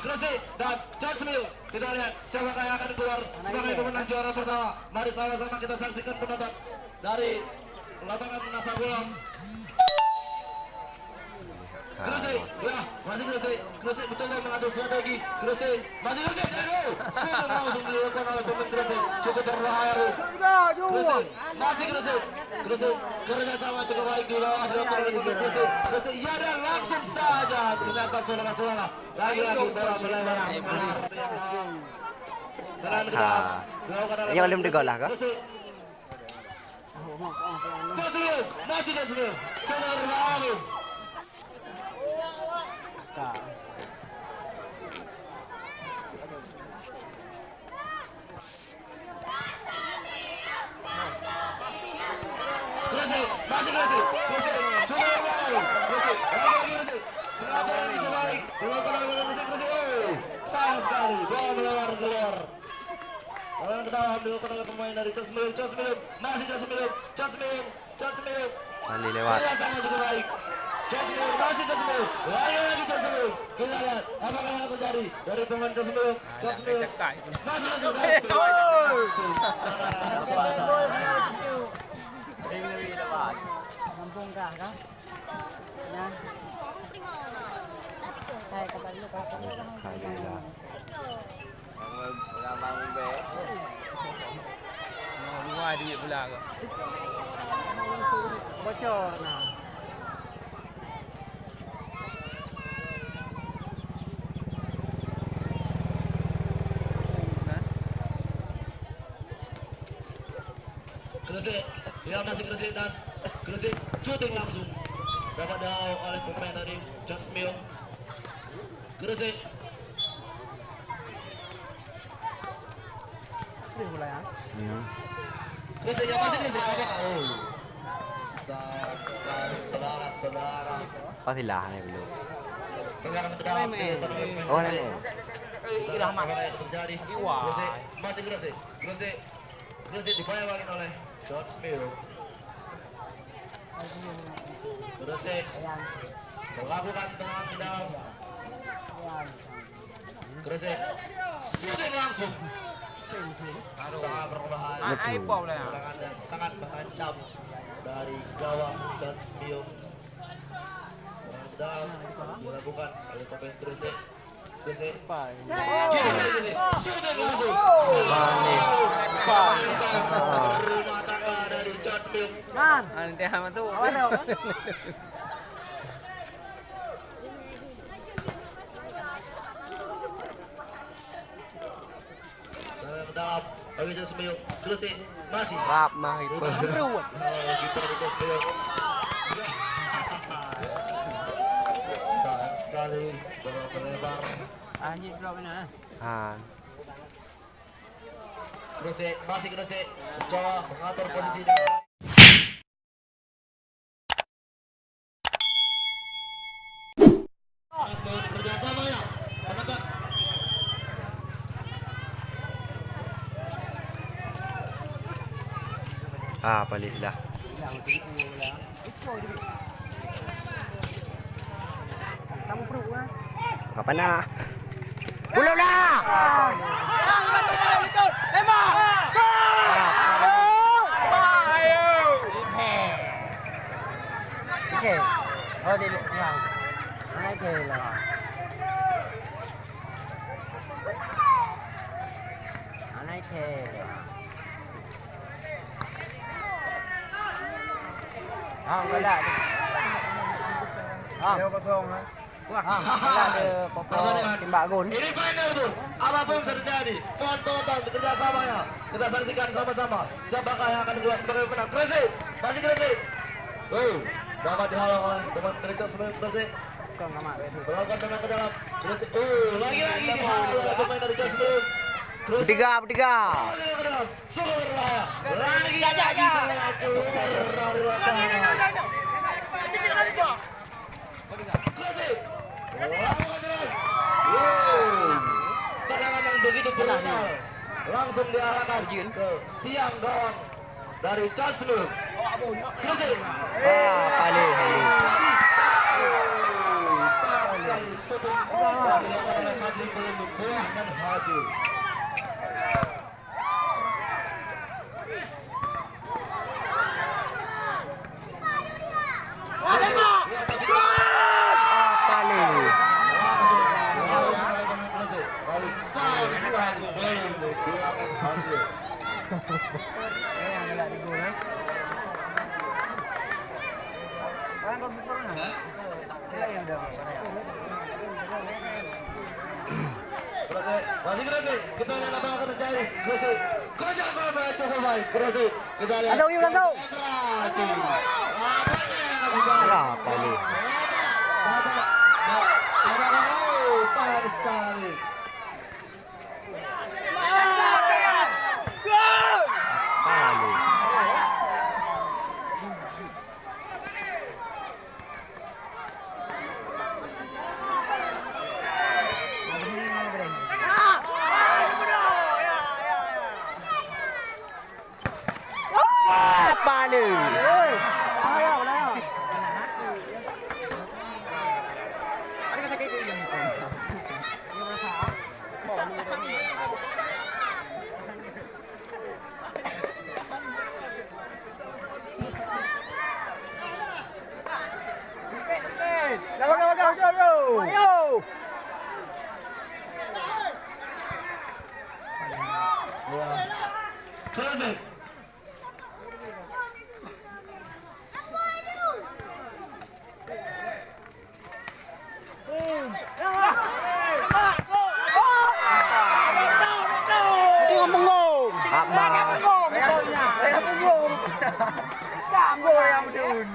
Gresik dan John Smil. Kita lihat siapa yang akan keluar sebagai pemenang juara pertama. Mari sama-sama kita saksikan penonton dari lapangan Nasabolang. Gresik, ya masih Gresik mencoba mengatur strategi. Gresik, masih Gresik, sudah langsung dilakukan oleh pemain Gresik, cukup berbahaya. Gresik, masih Gresik, kerjasama cukup baik di bawah dilakukan oleh pemain Gresik. Ya dan langsung saja ternyata saudara-saudara lagi-lagi bola berlebar benar yang dilakukan oleh yang belum digol lah kah? Jasmine, masih Jasmine, coba berbahaya. Gresik, masih Gresik, coba berbahaya. Gresik, lagi Gresik, pengaturan itu baik, dilakukan oleh Gresik. Sayang sekali, bola melewar keluar. Bola ke dalam dilakukan oleh pemain dari Jasmine, masih Jasmine. Kali lewat. Kerjasama juga baik. Jasmine, masih Jasmine, lagi Jasmine. Kita lihat apakah yang terjadi dari pemain Jasmine. Masih Jasmine. Kampung kah? Yan. Kayak kapal lu bocor nah. Gresik, dia masih Gresik dan Gresik shooting langsung dapat dihalau oleh pemain dari Jasmine. Gresik. Gresik yang masih Gresik apa kau? Saudara-saudara. Pastilah nih belum. Tendangan ke dalam. Oh nih. Apa yang terjadi? Gresik masih Gresik dibayangkan oleh Jasmine. Gresik melakukan tendangan ke dalam. Gresik shooting langsung. Sangat berbahaya. Tendangan dan sangat mengancam dari gawang Jasmine. Tendangan ke dalam dilakukan oleh pemain Gresik. Shooting langsung. Rumah tangga dari Jasmine. Nanti sama tuh. Dalam bagi Jasmine. Gresik masih. Maaf mah itu. Kiper Jasmine. Sayang sekali bola berlebar. Anjir drop mana? Gresik masih mencoba mengatur posisi. Kerjasama ya, penonton. Palis lah. Kamu perlu kan? Kapan nak? Belum lah. Okay. Oh, dia ya. Okay lah. Anai ke. Enggak lah. Dia potong ah. Wah, ada popok tembak gol. Ini final tuh, apapun bisa terjadi. Mohon tonton kerjasamanya. Kita saksikan sama-sama. Siapakah yang akan keluar sebagai pemenang? Gresik, masih Gresik. Dapat dihalau oleh teman Gresik sebagai Gresik. Melakukan tendangan ke dalam. Gresik, lagi-lagi dihalau oleh pemain dari Gresik. Bertiga. Super berbahaya. Lagi-lagi bola keluar dari lapangan. Gresik. Tendangan yang begitu brutal langsung diarahkan ke tiang gawang dari Jasmine. Gresik. Paling. sayang sekali shooting yang dilakukan oleh Fajri belum membuahkan hasil. Sayang sekali belum membuahkan hasil. Masih Gresik, kita lihat apa yang akan terjadi. Gresik, kerjasama cukup baik. Gresik, kita lihat. Ada Uyun, ada. Konsentrasi. Apa yang akan bicara? Apa ini? Sayang sekali. Palu. Palu. Ayo. Gresik. Kamu yang dun.